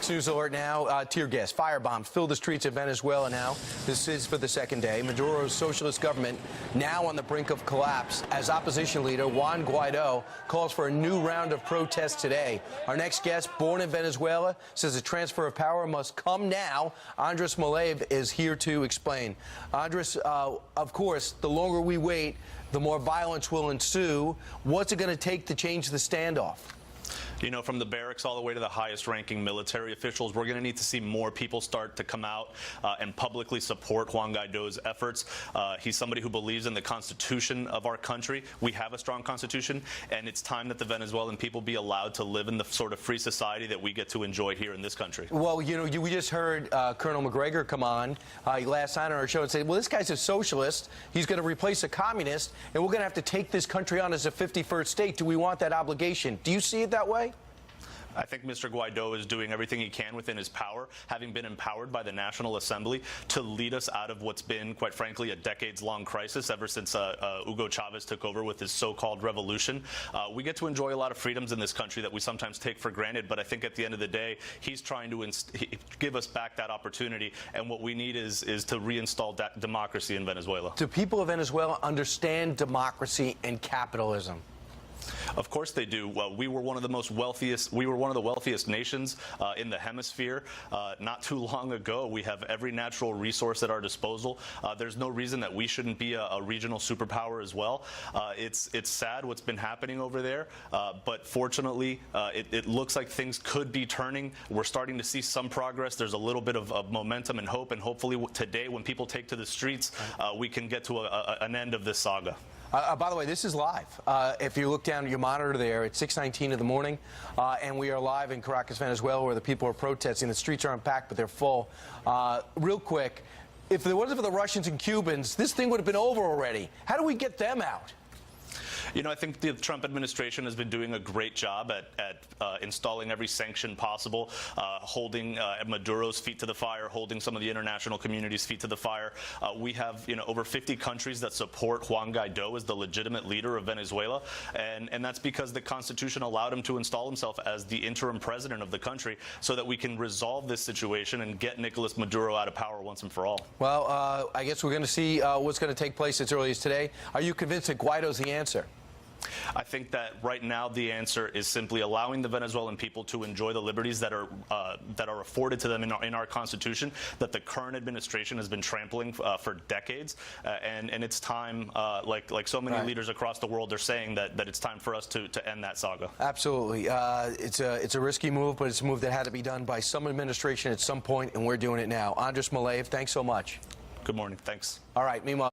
Fox News alert now. Tear gas, firebombs fill the streets of Venezuela now. This is for the second day. Maduro's socialist government now on the brink of collapse as opposition leader Juan Guaido calls for a new round of protests today. Our next guest, born in Venezuela, says a transfer of power must come now. Andres Malev is here to explain. Andres, of course, the longer we wait, the more violence will ensue. What's it going to take to change the standoff? You know, from the barracks all the way to the highest-ranking military officials, we're going to need to see more people start to come out and publicly support Juan Guaido's efforts. He's somebody who believes in the Constitution of our country. We have a strong Constitution, and it's time that the Venezuelan people be allowed to live in the sort of free society that we get to enjoy here in this country. Well, you know, we just heard Colonel McGregor come on last night on our show and say, well, this guy's a socialist. He's going to replace a communist, and we're going to have to take this country on as a 51st state. Do we want that obligation? Do you see it that way? I think Mr. Guaido is doing everything he can within his power, having been empowered by the National Assembly to lead us out of what's been, quite frankly, a decades-long crisis ever since Hugo Chavez took over with his so-called revolution. We get to enjoy a lot of freedoms in this country that we sometimes take for granted, but I think at the end of the day, he's trying to give us back that opportunity, and what we need is to reinstal democracy in Venezuela. Do people of Venezuela understand democracy and capitalism? Of course they do. Well, we were one of the wealthiest nations in the hemisphere not too long ago. We have every natural resource at our disposal. There's no reason that we shouldn't be a regional superpower as well. It's sad what's been happening over there, but fortunately it looks like things could be turning. We're starting to see some progress. There's a little bit of momentum and hope, and hopefully today when people take to the streets, we can get to an end of this saga. By the way, this is live. If you look down at your monitor there, it's 6:19 in the morning, and we are live in Caracas, Venezuela, where the people are protesting. The streets aren't packed, but they're full. Real quick, if it wasn't for the Russians and Cubans, this thing would have been over already. How do we get them out? You know, I think the Trump administration has been doing a great job at installing every sanction possible, holding Maduro's feet to the fire, holding some of the international community's feet to the fire. We have, you know, over 50 countries that support Juan Guaido as the legitimate leader of Venezuela, and that's because the Constitution allowed him to install himself as the interim president of the country so that we can resolve this situation and get Nicolas Maduro out of power once and for all. Well, I guess we're going to see what's going to take place as early as today. Are you convinced that Guaido's the answer? I think that right now the answer is simply allowing the Venezuelan people to enjoy the liberties that are afforded to them in our Constitution, that the current administration has been trampling for decades, and it's time, like so many leaders across the world are saying, that it's time for us to end that saga. Absolutely. It's a risky move, but it's a move that had to be done by some administration at some point, and we're doing it now. Andres Malev, thanks so much. Good morning. Thanks. All right. Meanwhile.